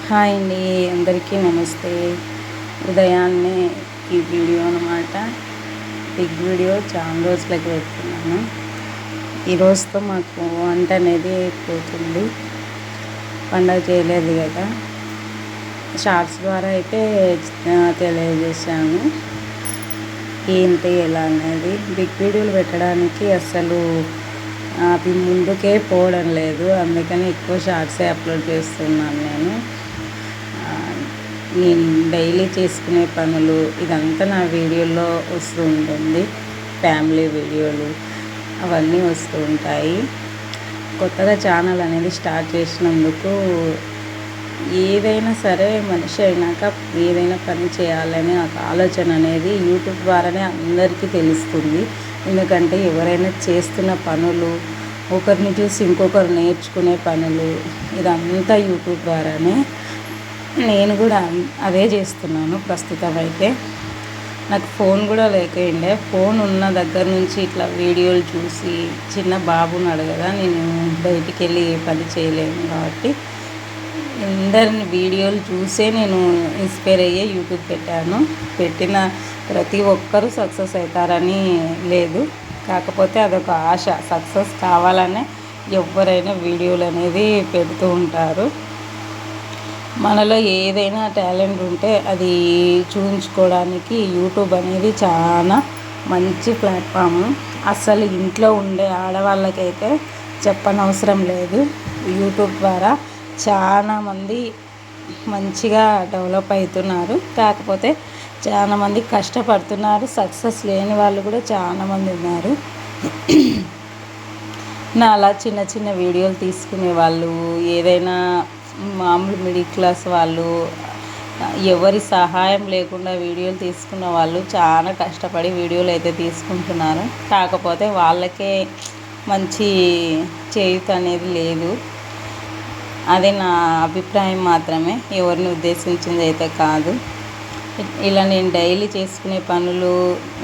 Hi అండి, అందరికీ నమస్తే. ఉదయాన్నే ఈ వీడియో అనమాట. బిగ్ వీడియో చాలా రోజులకి పెడుతున్నాను. ఈ రోజుతో మాకు వంట అనేది పోతుంది. పండగ చేయలేదు కదా, షార్ట్స్ ద్వారా అయితే తెలియజేశాను ఏంటి ఎలా అనేది. బిగ్ వీడియోలు పెట్టడానికి అసలు అవి ముందుకే పోవడం లేదు, అందుకని ఎక్కువ షార్ట్సే అప్లోడ్ చేస్తున్నాను. నేను డైలీ చేసుకునే పనులు ఇదంతా నా వీడియోలో వస్తూ ఉంటుంది. ఫ్యామిలీ వీడియోలు అవన్నీ వస్తూ ఉంటాయి. కొత్తగా ఛానల్ అనేది స్టార్ట్ చేసినందుకు ఏదైనా సరే మనిషి అయినాక ఏదైనా పని చేయాలనే ఒక ఆలోచన అనేది యూట్యూబ్ ద్వారానే అందరికీ తెలుస్తుంది. ఎందుకంటే ఎవరైనా చేస్తున్న పనులు, ఒకరిని చూసి ఇంకొకరు నేర్చుకునే పనులు, ఇదంతా యూట్యూబ్ ద్వారానే. నేను కూడా అదే చేస్తున్నాను. ప్రస్తుతం అయితే నాకు ఫోన్ కూడా లేకుండే. ఫోన్ ఉన్న దగ్గర నుంచి ఇట్లా వీడియోలు చూసి, చిన్న బాబు ఉన్నాడు కదా, నేను బయటికి వెళ్ళి ఏ పని చేయలేను కాబట్టి అందరిని వీడియోలు చూసే నేను ఇన్స్పైర్ అయ్యే యూట్యూబ్ పెట్టాను. పెట్టిన ప్రతి ఒక్కరూ సక్సెస్ అవుతారని లేదు, కాకపోతే అదొక ఆశ. సక్సెస్ కావాలనే ఎవరైనా వీడియోలు అనేది పెడుతూ ఉంటారు. మనలో ఏదైనా టాలెంట్ ఉంటే అది చూపించుకోవడానికి యూట్యూబ్ అనేది చాలా మంచి ప్లాట్ఫామ్. అసలు ఇంట్లో ఉండే ఆడవాళ్ళకైతే చెప్పనవసరం లేదు. యూట్యూబ్ ద్వారా చాలామంది మంచిగా డెవలప్ అవుతున్నారు. కాకపోతే చాలామంది కష్టపడుతున్నారు. సక్సెస్ లేని వాళ్ళు కూడా చాలామంది ఉన్నారు. నా అలా చిన్న చిన్న వీడియోలు తీసుకునే వాళ్ళు, ఏదైనా మామూలు మిడిల్ క్లాస్ వాళ్ళు, ఎవరి సహాయం లేకుండా వీడియోలు తీసుకున్న వాళ్ళు చాలా కష్టపడి వీడియోలు అయితే తీసుకుంటున్నారు. కాకపోతే వాళ్ళకే మంచి చేయూత అనేది లేదు. అది నా అభిప్రాయం మాత్రమే, ఎవరిని ఉద్దేశించింది అయితే కాదు. ఇలా నేను డైలీ చేసుకునే పనులు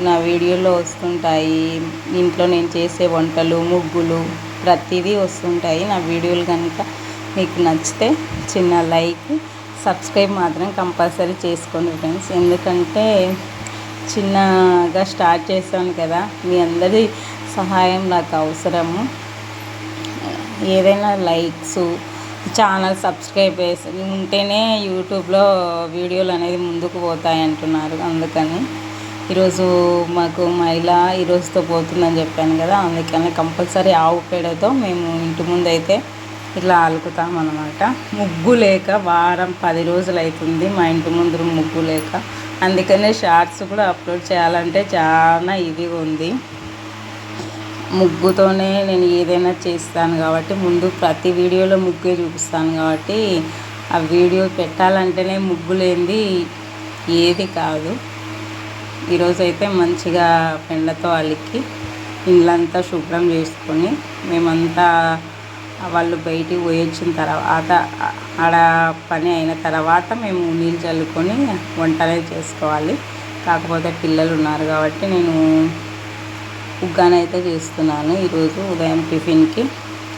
నా వీడియోలో వస్తుంటాయి. ఇంట్లో నేను చేసే వంటలు, ముగ్గులు ప్రతిదీ వస్తుంటాయి. నా వీడియోలు కనుక మీకు నచ్చితే చిన్న లైక్, సబ్స్క్రైబ్ మాత్రం కంపల్సరీ చేసుకోండి ఫ్రెండ్స్. ఎందుకంటే చిన్నగా స్టార్ట్ చేశాను కదా, మీ అందరి సహాయం నాకు అవసరము. ఏదైనా లైక్స్, ఛానల్ సబ్స్క్రైబ్ చేసి ఉంటేనే యూట్యూబ్లో వీడియోలు అనేది ముందుకు పోతాయి అంటున్నారు. అందుకని ఈరోజు మాకు మహిళ ఈరోజుతో పోతుందని చెప్పాను కదా, అందుకని కంపల్సరీ ఆవు పేడతో మేము ఇంటి ముందు అయితే ఇట్లా అలుకుతామన్నమాట. ముగ్గు లేక వారం 10 రోజులు అవుతుంది మా ఇంటి ముందు ముగ్గు లేక. అందుకనే షార్ట్స్ కూడా అప్లోడ్ చేయాలంటే చాలా ఇదిగా ఉంది. ముగ్గుతోనే నేను ఏదైనా చేస్తాను కాబట్టి, ముందు ప్రతి వీడియోలో ముగ్గే చూపిస్తాను కాబట్టి ఆ వీడియో పెట్టాలంటేనే ముగ్గు లేనిది ఏది కాదు. ఈరోజైతే మంచిగా పెండతో అలికి ఇళ్ళంతా శుభ్రం చేసుకొని, మేమంతా వాళ్ళు బయటికి పోయొచ్చిన తర్వాత ఆడ పని అయిన తర్వాత మేము నీళ్ళు చల్లుకొని వంటనే చేసుకోవాలి. కాకపోతే పిల్లలు ఉన్నారు కాబట్టి నేను ఉగ్గానైతే చేస్తున్నాను. ఈరోజు ఉదయం టిఫిన్కి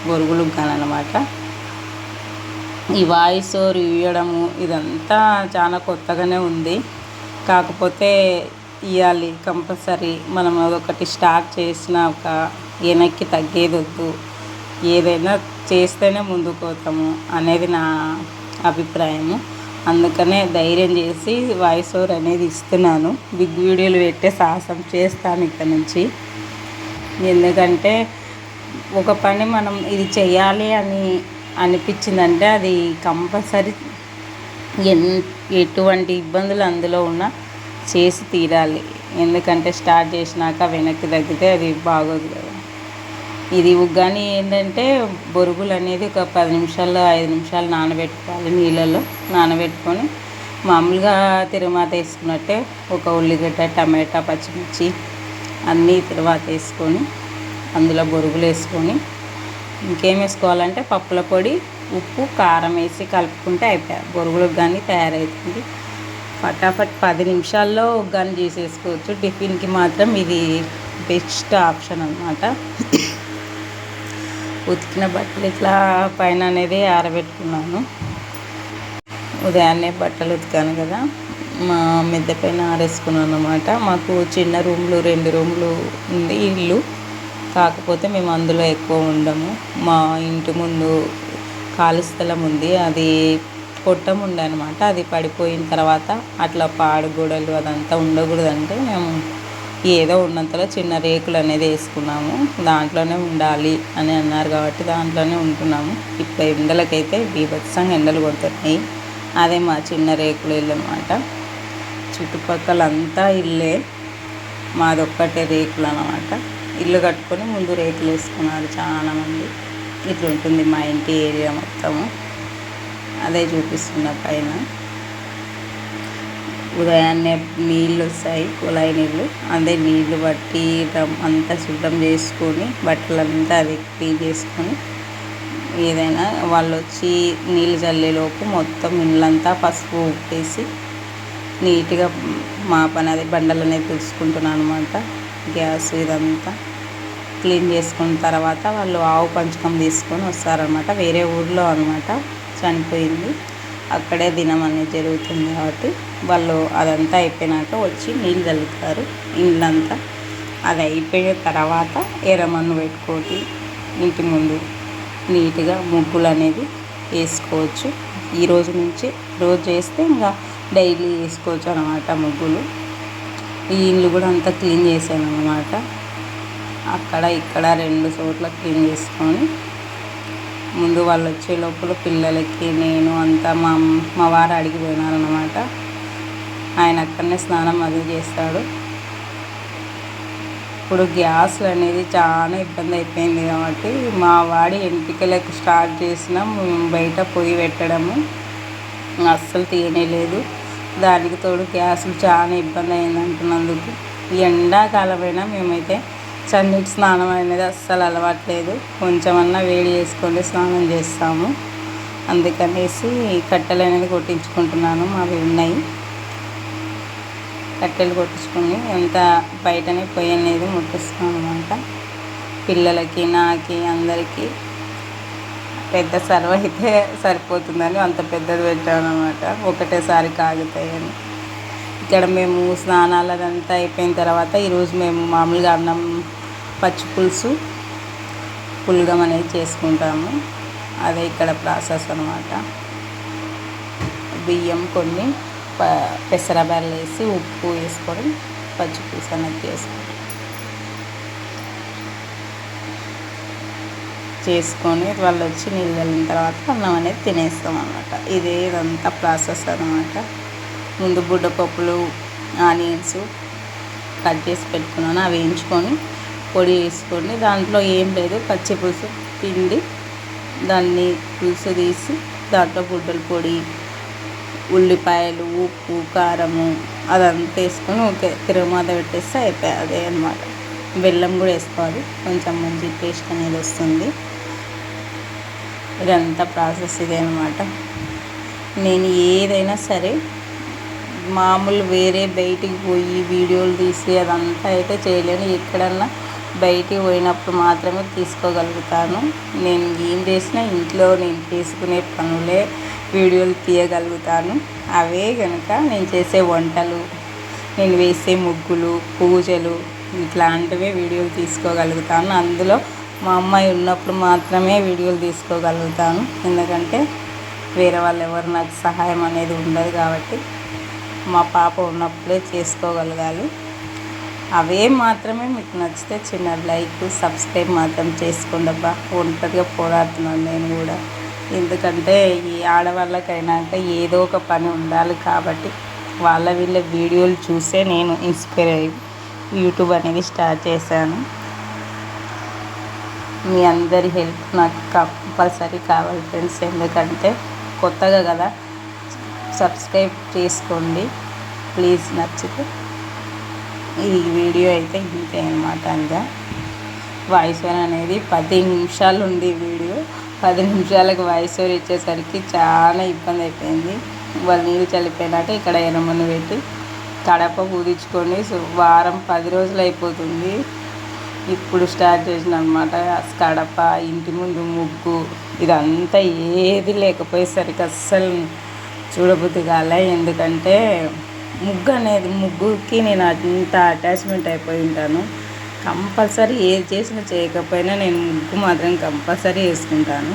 బొరుగులు ఉగ్గాను అనమాట. ఈ వాయిస్ ఓవర్ ఇవ్వడము ఇదంతా చాలా కొత్తగానే ఉంది. కాకపోతే ఇవ్వాలి కంపల్సరీ. మనం అదొకటి స్టార్ట్ చేసినాక వెనక్కి తగ్గేది వద్దు. ఏదైనా చేస్తేనే ముందుకు పోతాము అనేది నా అభిప్రాయము. అందుకనే ధైర్యం చేసి వాయిస్ ఓవర్ అనేది ఇస్తున్నాను. బిగ్ వీడియోలు పెట్టే సాహసం చేస్తాను ఇక్కడ నుంచి. ఎందుకంటే ఒక పని మనం ఇది చేయాలి అని అనిపించిందంటే అది కంపల్సరీ ఎటువంటి ఇబ్బందులు అందులో ఉన్నా చేసి తీరాలి. ఎందుకంటే స్టార్ట్ చేసినాక వెనక్కి తగ్గితే అది బాగోదు కదా. ఇది ఉగ్గాని ఏంటంటే బొరుగులు అనేది ఒక 10 నిమిషాల్లో 5 నిమిషాలు నానబెట్టుకోవాలి. నీళ్ళల్లో నానబెట్టుకొని మామూలుగా తిరువాత వేసుకున్నట్టే ఒక ఉల్లిగడ్డ, టమాటా, పచ్చిమిర్చి అన్నీ తిరువాత వేసుకొని అందులో బొరుగులు వేసుకొని ఇంకేం వేసుకోవాలంటే పప్పుల పొడి, ఉప్పు, కారం వేసి కలుపుకుంటే అయిపోయాయి. బొరుగులు ఉగ్గాని తయారవుతుంది. ఫటాఫట్ 10 నిమిషాల్లో ఉగ్గాని చేసేసుకోవచ్చు. టిఫిన్కి మాత్రం ఇది బెస్ట్ ఆప్షన్ అన్నమాట. ఉతికిన బట్టలు ఇట్లా పైన అనేది ఆరబెట్టుకున్నాను. ఉదయాన్నే బట్టలు ఉతికాను కదా, మా మిద్దె పైన ఆరేసుకున్నాను అన్నమాట. మాకు చిన్న రూమ్లు 2 రూమ్లు ఉంది ఇల్లు, కాకపోతే మేము అందులో ఎక్కువ ఉండము. మా ఇంటి ముందు ఖాళీ స్థలం ఉంది, అది కొట్టం ఉండే అనమాట. అది పడిపోయిన తర్వాత అట్లా పాడు గోడలు అదంతా ఉండకూడదంటే మేము ఏదో ఉన్నంతలో చిన్న రేకులు అనేది వేసుకున్నాము. దాంట్లోనే ఉండాలి అని అన్నారు కాబట్టి దాంట్లోనే ఉంటున్నాము. ఇప్పుడు ఎండలకైతే బీభత్సంగా ఎండలు కొడుతున్నాయి. అదే మా చిన్న రేకులు ఇల్లు అనమాట. చుట్టుపక్కల అంతా ఇల్లే, మాదొక్కటే రేకులు అనమాట. ఇల్లు కట్టుకొని ముందు రేకులు వేసుకున్నారు చాలామంది. ఇట్లా ఉంటుంది మా ఇంటి ఏరియా మొత్తము. అదే చూపిస్తున్న పైన. ఉదయాన్నే నీళ్ళు వస్తాయి, కుళాయి నీళ్ళు. అదే నీళ్ళు బట్టి అంతా శుభ్రం చేసుకొని బట్టలంతా అది క్లీన్ చేసుకొని, ఏదైనా వాళ్ళు వచ్చి నీళ్ళు చల్లేలోపు మొత్తం ఇళ్ళంతా పసుపు ఉప్పేసి నీట్గా మా పని అదే బండలు అనేది తుడుచుకుంటున్నాను అనమాట. గ్యాస్ ఇదంతా క్లీన్ చేసుకున్న తర్వాత వాళ్ళు ఆవు పంచకం తీసుకొని వస్తారనమాట. వేరే ఊర్లో అనమాట చనిపోయింది, అక్కడే దినం అనేది జరుగుతుంది కాబట్టి వాళ్ళు అదంతా అయిపోయినాక వచ్చి నీళ్ళు చల్లుతారు ఇళ్ళంతా. అది అయిపోయిన తర్వాత ఎర్రమన్ను పెట్టుకోటి ఇంటి ముందు నీట్గా ముగ్గులు అనేది వేసుకోవచ్చు. ఈ రోజు నుంచి రోజు చేస్తే ఇంకా డైలీ వేసుకోవచ్చు అనమాట ముగ్గులు. ఈ ఇల్లు కూడా అంతా క్లీన్ చేశాను అనమాట. అక్కడ ఇక్కడ 2 చోట్ల క్లీన్ చేసుకొని ముందు వాళ్ళు వచ్చే లోపల పిల్లలకి నేను అంతా మా వారు అడిగిపోయినారనమాట. ఆయన అక్కడనే స్నానం అది చేస్తాడు. ఇప్పుడు గ్యాస్లు అనేది చాలా ఇబ్బంది అయిపోయింది కాబట్టి మా వాడి ఎంటికలకు స్టార్ట్ చేసిన బయట పొయ్యి పెట్టడము అస్సలు తీయలేదు. దానికి తోడు గ్యాసులు చాలా ఇబ్బంది అయింది అంటున్నందుకు ఎండాకాలమైనా మేమైతే చన్నీటి స్నానం అనేది అస్సలు అలవాట్లేదు. కొంచెమన్నా వేడి చేసుకొని స్నానం చేస్తాము. అందుకనేసి కట్టెలు అనేది కొట్టించుకుంటున్నాను. మావి ఉన్నాయి, కట్టెలు కొట్టించుకొని అంత బయటనే పొయ్యి అనేది ముట్టిస్తాను అనమాట. పిల్లలకి నాకి అందరికీ పెద్ద సర్వ అయితే సరిపోతుందని అంత పెద్దది పెట్టాను అనమాట, ఒకటేసారి కాగుతాయని. ఇక్కడ మేము స్నానాలు అదంతా అయిపోయిన తర్వాత ఈరోజు మేము మామూలుగా అన్నం పచ్చి పులుసు పులగం అనేది చేసుకుంటాము. అదే ఇక్కడ ప్రాసెస్ అనమాట. బియ్యం కొన్ని పెసరబెల్లు వేసి ఉప్పు వేసుకొని పచ్చి పులుసు అనేది చేసుకొని వాళ్ళు వచ్చి నీళ్ళు వెళ్ళిన తర్వాత అన్నం అనేది తినేస్తాం అన్నమాట. ఇదంతా ప్రాసెస్ అనమాట. ముందు బుడ్డపప్పులు ఆనియన్స్ కట్ చేసి పెట్టుకున్నాను, అవి వేయించుకొని పొడి వేసుకొని దాంట్లో ఏం లేదు పచ్చి పులుసు పిండి దాన్ని పులుసు తీసి దాంట్లో గుడ్డల పొడి ఉల్లిపాయలు ఉప్పు కారము అదంతా వేసుకొని ఓకే తిరుగుమాత పెట్టేస్తే అయిపోయాయి. అదే అనమాట. బెల్లం కూడా వేసుకోవాలి, కొంచెం మంచి టేస్ట్ అనేది వస్తుంది. ఇదంతా ప్రాసెస్ ఇదే అనమాట. నేను ఏదైనా సరే మామూలు వేరే బయటికి పోయి వీడియోలు తీసి అదంతా అయితే చేయలేను. ఎక్కడన్నా బయటికి పోయినప్పుడు మాత్రమే తీసుకోగలుగుతాను. నేను ఏం చేసినా ఇంట్లో నేను చేసుకునే పనులే వీడియోలు తీయగలుగుతాను. అవే కనుక నేను చేసే వంటలు, నేను వేసే ముగ్గులు, పూజలు ఇట్లాంటివే వీడియోలు తీసుకోగలుగుతాను. అందులో మా అమ్మాయి ఉన్నప్పుడు మాత్రమే వీడియోలు తీసుకోగలుగుతాను. ఎందుకంటే వేరే వాళ్ళు ఎవరు నాకు సహాయం అనేది ఉండదు కాబట్టి మా పాప ఉన్నప్పుడే చేసుకోగలగాలి. అవే మాత్రమే మీకు నచ్చితే చిన్న లైక్ సబ్స్క్రైబ్ మాత్రం చేసుకోండి అబ్బా. ఒంటరిగా పోరాడుతున్నాను నేను కూడా, ఎందుకంటే ఈ ఆడవాళ్ళకైనాక ఏదో ఒక పని ఉండాలి కాబట్టి వీళ్ళ వీడియోలు చూసే నేను ఇన్స్పైర్ అయ్యి యూట్యూబ్ అనేది స్టార్ట్ చేశాను. మీ అందరి హెల్ప్ నాకు కంపల్సరీ కావాలి ఫ్రెండ్స్, ఎందుకంటే కొత్తగా కదా. సబ్స్క్రైబ్ చేసుకోండి ప్లీజ్. నచ్చితే ఈ వీడియో అయితే ఇంతే అనమాట. ఇంకా వాయిస్ ఓవర్ అనేది 10 నిమిషాలు ఉంది వీడియో. 10 నిమిషాలకు వాయిస్ ఓవర్ ఇచ్చేసరికి చాలా ఇబ్బంది అయిపోయింది. వాళ్ళు నీళ్ళు చల్లిపోయినాక ఇక్కడ ఎనమను పెట్టి కడప పూదించుకొని వారం 10 రోజులు అయిపోతుంది. ఇప్పుడు స్టార్ట్ చేసిన అనమాట. కడప, ఇంటి ముందు ముగ్గు, ఇదంతా ఏది లేకపోయేసరికి అస్సలు చూడబుద్ధి కాలే. ఎందుకంటే ముగ్గుకి నేను అంత అటాచ్మెంట్ అయిపోయి ఉంటాను. కంపల్సరీ ఏది చేసినా చేయకపోయినా నేను ముగ్గు మాత్రం కంపల్సరీ వేసుకుంటాను.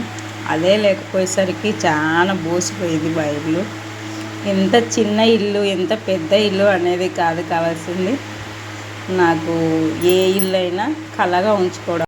అదే లేకపోయేసరికి చాలా బోసిపోయింది మా ఇల్లు. ఎంత చిన్న ఇల్లు ఎంత పెద్ద ఇల్లు అనేది కాదు కావాల్సింది, నాకు ఏ ఇల్లు అయినా కళగా ఉంచుకోవడం.